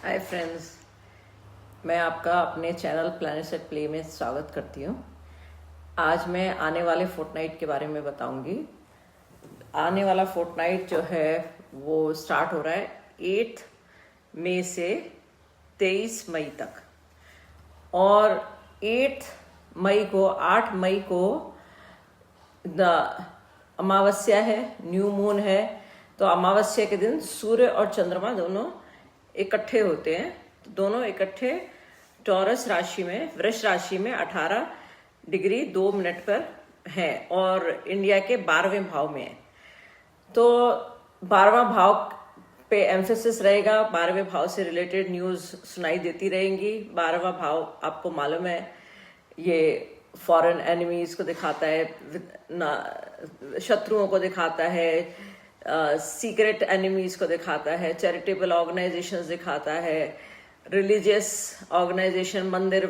Hi friends, मैं आपका अपने चैनल प्लैनेट्स एट प्ले में स्वागत करती हूँ। आज मैं आने वाले फोर्टनाइट के बारे में बताऊंगी। आने वाला फोर्टनाइट जो है वो स्टार्ट हो रहा है 8 मई से 23 मई तक। और 8 मई को अमावस्या है, न्यू मून है। तो अमावस्या के दिन सूर्य और चंद्रमा दोनों इकट्ठे होते हैं। तो दोनों इकट्ठे टॉरस राशि में, वृष राशि में 18 डिग्री 2 मिनट पर है और इंडिया के 12वें भाव में है। तो 12वां भाव पे एम्फेसिस रहेगा। 12वें भाव से रिलेटेड न्यूज सुनाई देती रहेंगी। 12वां भाव आपको मालूम है, ये फॉरेन एनिमीज को दिखाता है, शत्रुओं को दिखाता है, सीक्रेट एनिमीज को दिखाता है, चैरिटेबल ऑर्गेनाइजेशंस दिखाता है, रिलीजियस ऑर्गेनाइजेशन, मंदिर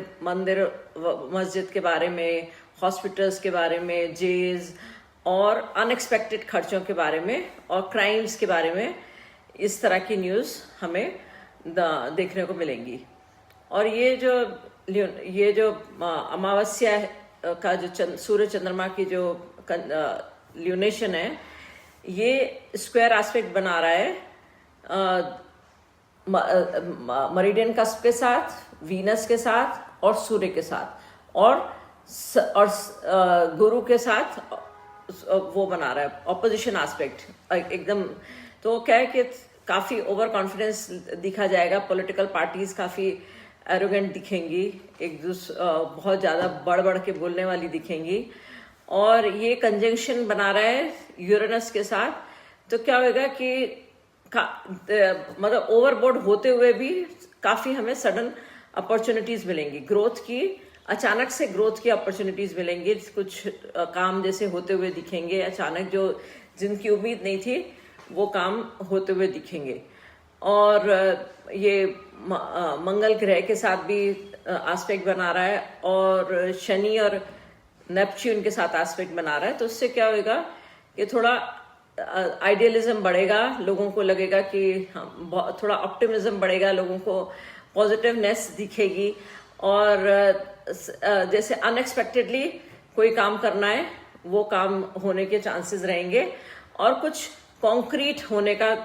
मस्जिद के बारे में, हॉस्पिटल्स के बारे में, जेल्स और अनएक्सपेक्टेड खर्चों के बारे में और क्राइम्स के बारे में इस तरह की न्यूज़ हमें देखने को मिलेंगी। और ये जो अमावस्या का जो सूर्य चंद्रमा की जो ल्यूनेशन है, ये स्क्वायर एस्पेक्ट बना रहा है मरीडियन कस्प के साथ, वीनस के साथ और सूर्य के साथ और गुरु के साथ। वो बना रहा है ऑपोजिशन एस्पेक्ट एकदम। तो क्या है कि काफी ओवर कॉन्फिडेंस दिखा जाएगा। पॉलिटिकल पार्टीज काफी एरोगेंट दिखेंगी, एक दूसरे बहुत ज्यादा बढ़ के बोलने वाली दिखेंगी। और ये कंजंक्शन बना रहा है यूरेनस के साथ। तो क्या होगा कि मतलब ओवरबोर्ड होते हुए भी काफी हमें सडन अपॉर्चुनिटीज मिलेंगी, ग्रोथ की, अचानक से ग्रोथ की अपॉर्चुनिटीज मिलेंगी। कुछ काम जैसे होते हुए दिखेंगे अचानक, जो जिनकी उम्मीद नहीं थी वो काम होते हुए दिखेंगे। और ये मंगल ग्रह के साथ भी एस्पेक्ट बना रहा है और शनि और नेपच्यून के साथ एस्पेक्ट बना रहा है। तो उससे क्या होगा कि थोड़ा आइडियलिज्म बढ़ेगा, लोगों को लगेगा कि थोड़ा ऑप्टिमिज्म बढ़ेगा, लोगों को पॉजिटिवनेस दिखेगी। और जैसे अनएक्सपेक्टेडली कोई काम करना है वो काम होने के चांसेस रहेंगे और कुछ कॉन्क्रीट होने का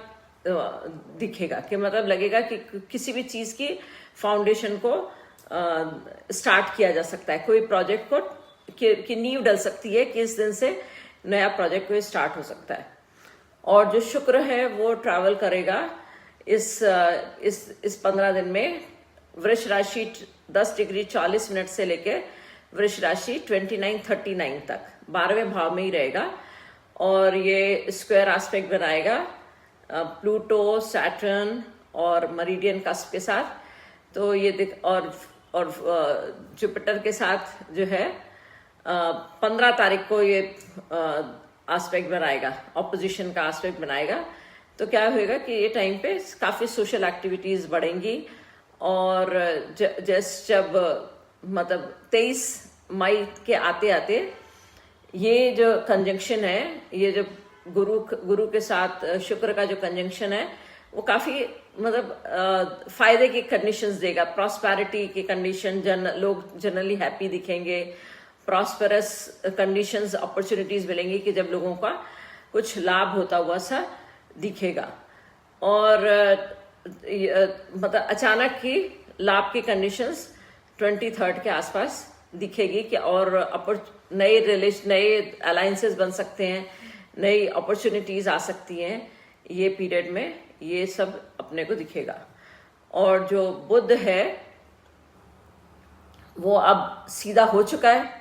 दिखेगा, कि मतलब लगेगा कि किसी भी चीज की फाउंडेशन को स्टार्ट किया जा सकता है, कोई प्रोजेक्ट को की नींव डल सकती है कि इस दिन से नया प्रोजेक्ट को स्टार्ट हो सकता है। और जो शुक्र है वो ट्रैवल करेगा इस 15 दिन में वृष राशि 10 डिग्री 40 मिनट से लेके वृष राशि 29-39 तक 12वें भाव में ही रहेगा। और ये स्क्वायर एस्पेक्ट बनाएगा प्लूटो, सैटर्न और मरीडियन कस्प के साथ। तो ये और जुपिटर के साथ जो है 15 तारीख को ये एस्पेक्ट बनाएगा, ऑपोजिशन का एस्पेक्ट बनाएगा। तो क्या होगा कि ये टाइम पे काफी सोशल एक्टिविटीज बढ़ेंगी। और जब मतलब 23 मई के आते आते ये जो कंजंक्शन है, ये जो गुरु के साथ शुक्र का जो कंजंक्शन है, वो काफी मतलब फायदे की कंडीशंस देगा, प्रॉस्पेरिटी की कंडीशन, लोग जनरली हैप्पी दिखेंगे, प्रॉस्पेरस कंडीशंस, अपॉर्चुनिटीज मिलेंगी कि जब लोगों का कुछ लाभ होता हुआ सा दिखेगा। और मतलब अचानक की लाभ की कंडीशंस 23 के आसपास दिखेगी कि और नए अलायंसेस बन सकते हैं, नई अपॉर्चुनिटीज आ सकती हैं ये पीरियड में। ये सब अपने को दिखेगा। और जो बुध है वो अब सीधा हो चुका है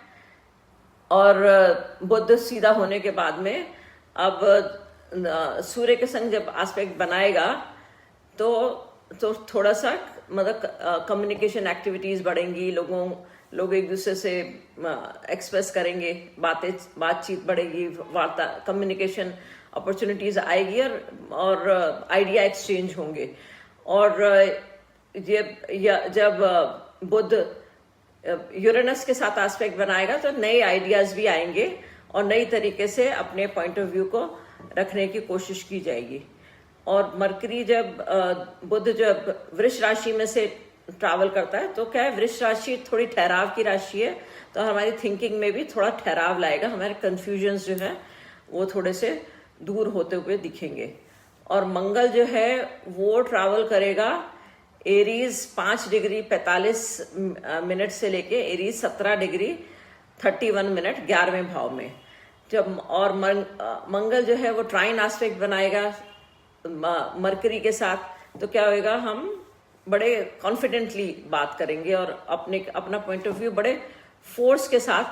और बुध सीधा होने के बाद में अब सूर्य के संग जब एस्पेक्ट बनाएगा तो थोड़ा सा मतलब कम्युनिकेशन एक्टिविटीज बढ़ेंगी, लोग एक दूसरे से एक्सप्रेस करेंगे, बातचीत बढ़ेगी, वार्ता, कम्युनिकेशन अपॉर्चुनिटीज आएगी और आइडिया एक्सचेंज होंगे। और जब बुध यूरेनस के साथ एस्पेक्ट बनाएगा तो नए आइडियाज भी आएंगे और नई तरीके से अपने पॉइंट ऑफ व्यू को रखने की कोशिश की जाएगी। और मरकरी जब बुध जब वृष राशि में से ट्रैवल करता है तो क्या है, वृष राशि थोड़ी ठहराव की राशि है, तो हमारी थिंकिंग में भी थोड़ा ठहराव लाएगा, हमारे कंफ्यूजन्स जो है वो थोड़े से दूर होते हुए दिखेंगे। और मंगल जो है वो ट्रैवल करेगा एरीज 5 डिग्री 45 मिनट से लेके एरीज 17 डिग्री 31 मिनट 11वें भाव में। जब और मंगल जो है वो ट्राइन एस्पेक्ट बनाएगा मरकरी के साथ, तो क्या होएगा, हम बड़े कॉन्फिडेंटली बात करेंगे और अपना पॉइंट ऑफ व्यू बड़े फोर्स के साथ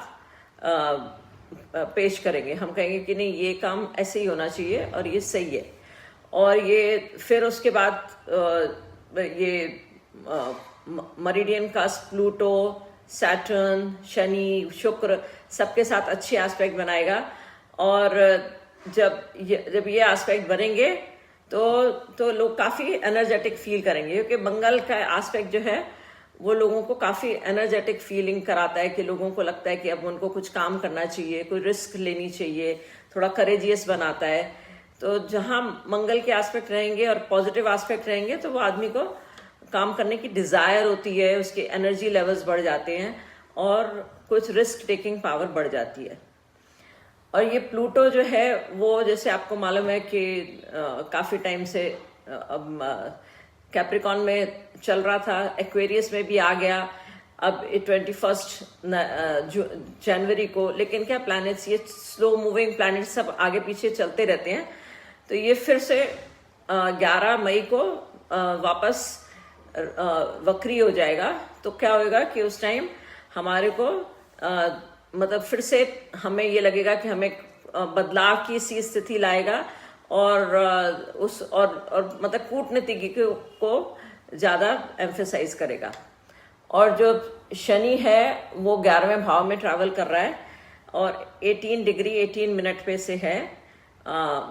पेश करेंगे। हम कहेंगे कि नहीं, ये काम ऐसे ही होना चाहिए और ये सही है। और ये फिर उसके बाद ये मरीडियन का प्लूटो, सैटर्न, शनि, शुक्र सबके साथ अच्छे एस्पेक्ट बनाएगा। और जब ये एस्पेक्ट बनेंगे तो लोग काफी एनर्जेटिक फील करेंगे, क्योंकि मंगल का एस्पेक्ट जो है वो लोगों को काफी एनर्जेटिक फीलिंग कराता है कि लोगों को लगता है कि अब उनको कुछ काम करना चाहिए, कोई रिस्क लेनी चाहिए, थोड़ा करेजियस बनाता है। तो जहां मंगल के एस्पेक्ट रहेंगे और पॉजिटिव एस्पेक्ट रहेंगे तो वो आदमी को काम करने की डिजायर होती है, उसके एनर्जी लेवल्स बढ़ जाते हैं और कुछ रिस्क टेकिंग पावर बढ़ जाती है। और ये प्लूटो जो है वो जैसे आपको मालूम है कि काफी टाइम से अब कैप्रिकॉन में चल रहा था, एक्वेरियस में भी आ गया अब 21 जनवरी को। लेकिन क्या प्लैनेट्स, ये स्लो मूविंग प्लैनेट्स सब आगे पीछे चलते रहते हैं, तो ये फिर से 11 मई को वापस वक्री हो जाएगा। तो क्या होगा कि उस टाइम हमारे को मतलब फिर से हमें ये लगेगा कि हमें बदलाव की सी स्थिति लाएगा और मतलब कूटनीति को ज्यादा एम्फेसाइज करेगा। और जो शनि है वो 11वें भाव में ट्रैवल कर रहा है और 18 डिग्री 18 मिनट पे से है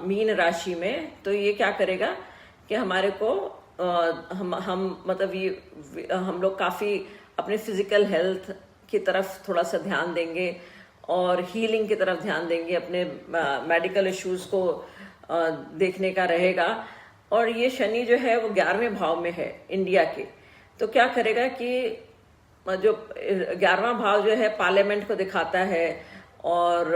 मीन राशि में। तो ये क्या करेगा कि हमारे को हम मतलब ये हम लोग काफी अपने फिजिकल हेल्थ की तरफ थोड़ा सा ध्यान देंगे और हीलिंग की तरफ ध्यान देंगे, अपने मेडिकल इश्यूज को देखने का रहेगा। और ये शनि जो है वो 11वें भाव में है इंडिया के, तो क्या करेगा कि जो 11वां भाव जो है पार्लियामेंट को दिखाता है और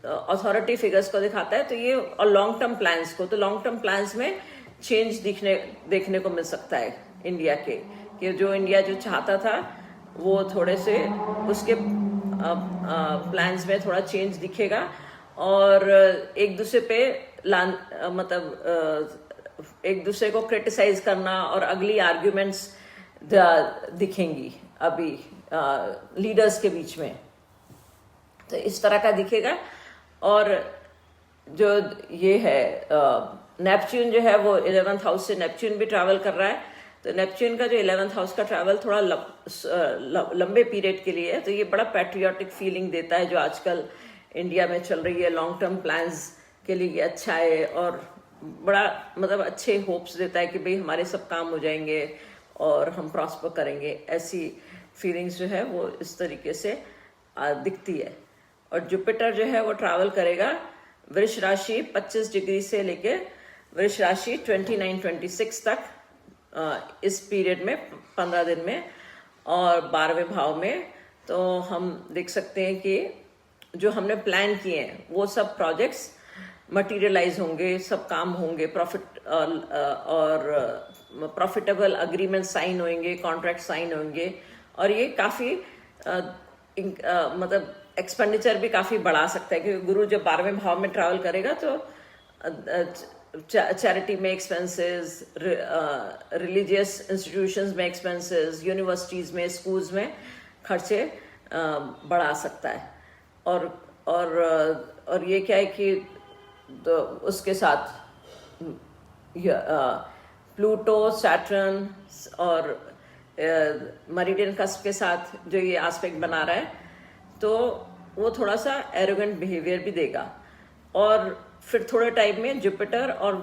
अथॉरिटी फिगर्स को दिखाता है, तो ये और लॉन्ग टर्म प्लान्स को, तो लॉन्ग टर्म प्लान्स में चेंज देखने को मिल सकता है इंडिया के, कि जो इंडिया जो चाहता था वो थोड़े से उसके प्लान्स में थोड़ा चेंज दिखेगा और एक दूसरे पे मतलब एक दूसरे को क्रिटिसाइज करना और अगली आर्ग्यूमेंट्स दिखेंगी अभी लीडर्स के बीच में, तो इस तरह का दिखेगा। और जो ये है नेपच्यून जो है वो 11th हाउस से नेपच्यून भी ट्रैवल कर रहा है, तो नेपच्यून का जो 11th हाउस का ट्रैवल थोड़ा लंबे पीरियड के लिए है, तो ये बड़ा पैट्रियोटिक फीलिंग देता है जो आजकल इंडिया में चल रही है। लॉन्ग टर्म प्लान्स के लिए अच्छा है और बड़ा मतलब अच्छे होप्स देता है कि भाई हमारे सब काम हो जाएंगे और हम प्रॉस्पर करेंगे। ऐसी फीलिंग्स जो है वो इस तरीके से दिखती है। और जुपिटर जो है वो ट्रैवल करेगा वृष राशि 25 डिग्री से लेके वृष राशि 29-26 तक इस पीरियड में 15 दिन में और 12वें भाव में। तो हम देख सकते हैं कि जो हमने प्लान किए हैं वो सब प्रोजेक्ट्स मटेरियलाइज होंगे, सब काम होंगे, प्रॉफिटेबल अग्रीमेंट साइन होंगे, कॉन्ट्रैक्ट साइन होंगे और ये काफी मतलब एक्सपेंडिचर भी काफी बढ़ा सकता है, क्योंकि गुरु जब 12वें भाव में ट्रैवल करेगा तो चैरिटी में एक्सपेंसेस, रिलीजियस इंस्टीट्यूशंस में एक्सपेंसेस, यूनिवर्सिटीज में, स्कूल्स में खर्चे बढ़ा सकता है। और ये क्या है कि तो उसके साथ प्लूटो, सैटर्न और मरीडियन कस्प के साथ जो ये एस्पेक्ट बना रहा है, तो वो थोड़ा सा एरोगेंट बिहेवियर भी देगा। और फिर थोड़े टाइम में जुपिटर और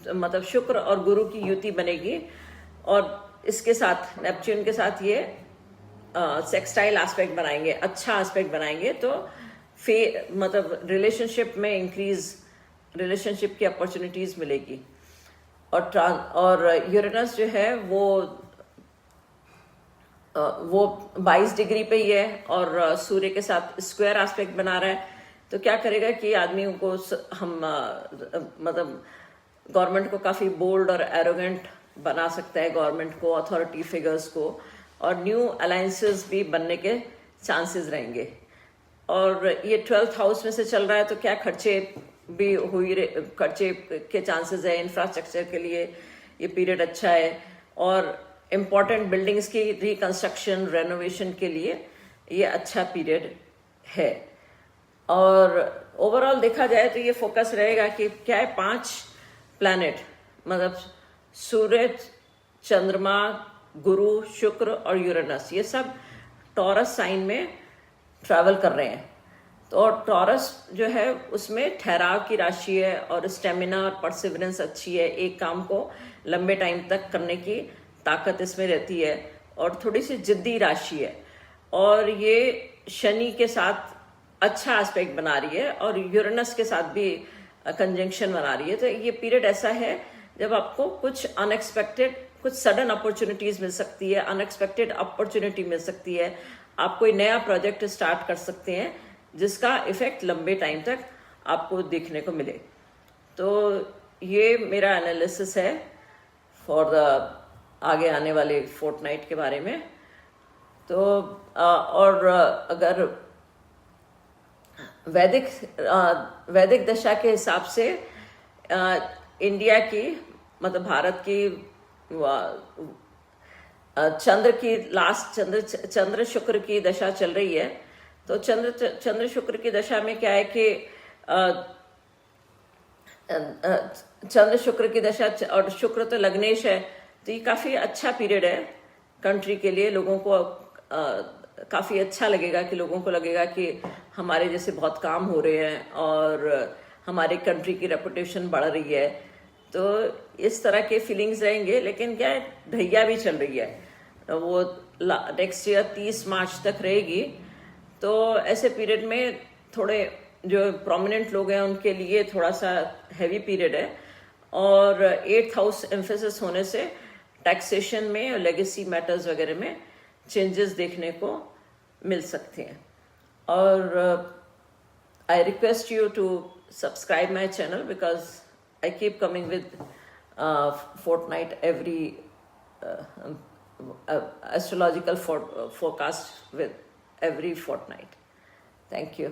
मतलब शुक्र और गुरु की युति बनेगी और इसके साथ नेपच्यून के साथ ये सेक्सटाइल एस्पेक्ट बनाएंगे, अच्छा एस्पेक्ट बनाएंगे, तो मतलब रिलेशनशिप में इंक्रीज, रिलेशनशिप की अपॉर्चुनिटीज मिलेगी। और यूरेनस जो है वो 22 डिग्री पे ही है और सूर्य के साथ स्क्वायर एस्पेक्ट बना रहा है। तो क्या करेगा कि आदमियों को हम मतलब गवर्नमेंट को काफी बोल्ड और एरोगेंट बना सकता है, गवर्नमेंट को, अथॉरिटी फिगर्स को, और न्यू अलायंसेस भी बनने के चांसेस रहेंगे। और ये 12th हाउस में से चल रहा है, तो क्या खर्चे भी खर्चे के चांसेस है। इंफ्रास्ट्रक्चर के लिए ये पीरियड अच्छा है, और इम्पोर्टेंट बिल्डिंग्स की रिकंस्ट्रक्शन, रेनोवेशन के लिए ये अच्छा पीरियड है। और ओवरऑल देखा जाए तो ये फोकस रहेगा कि क्या है, 5 प्लैनेट मतलब सूर्य, चंद्रमा, गुरु, शुक्र और यूरेनस, ये सब टॉरस साइन में ट्रैवल कर रहे हैं। तो टॉरस जो है उसमें ठहराव की राशि है और स्टेमिना और परसिवरेंस अच्छी है, एक काम को लंबे टाइम तक करने की ताकत इसमें रहती है, और थोड़ी सी जिद्दी राशि है। और ये शनि के साथ अच्छा एस्पेक्ट बना रही है और यूरेनस के साथ भी कंजंक्शन बना रही है। तो ये पीरियड ऐसा है जब आपको कुछ अनएक्सपेक्टेड, कुछ सडन अपॉर्चुनिटीज मिल सकती है, अनएक्सपेक्टेड अपॉर्चुनिटी मिल सकती है। आप कोई नया प्रोजेक्ट स्टार्ट कर सकते हैं जिसका इफेक्ट लंबे टाइम तक आपको देखने को मिले। तो ये मेरा एनालिसिस है फॉर द आगे आने वाले फोर्टनाइट के बारे में। तो और अगर वैदिक दशा के हिसाब से इंडिया की, मतलब भारत की चंद्र की चंद्र शुक्र की दशा चल रही है। तो चंद्र शुक्र की दशा में क्या है कि चंद्र शुक्र की दशा, और शुक्र तो लग्नेश है, तो ये काफी अच्छा पीरियड है कंट्री के लिए। लोगों को काफी अच्छा लगेगा कि लोगों को लगेगा कि हमारे जैसे बहुत काम हो रहे हैं और हमारे कंट्री की रेपुटेशन बढ़ रही है। तो इस तरह के फीलिंग्स रहेंगे। लेकिन क्या है, ढैया भी चल रही है, वो नेक्स्ट ईयर 30 मार्च तक रहेगी। तो ऐसे पीरियड में थोड़े जो प्रोमिनेंट लोग हैं उनके लिए थोड़ा सा हैवी पीरियड है। और 8th हाउस एम्फेसिस होने से टैक्सेशन में और लेगेसी मैटर्स वगैरह में चेंजेस देखने को मिल सकते हैं। और I request you to subscribe my channel because I keep coming with fortnight every astrological forecast with every fortnight. Thank you.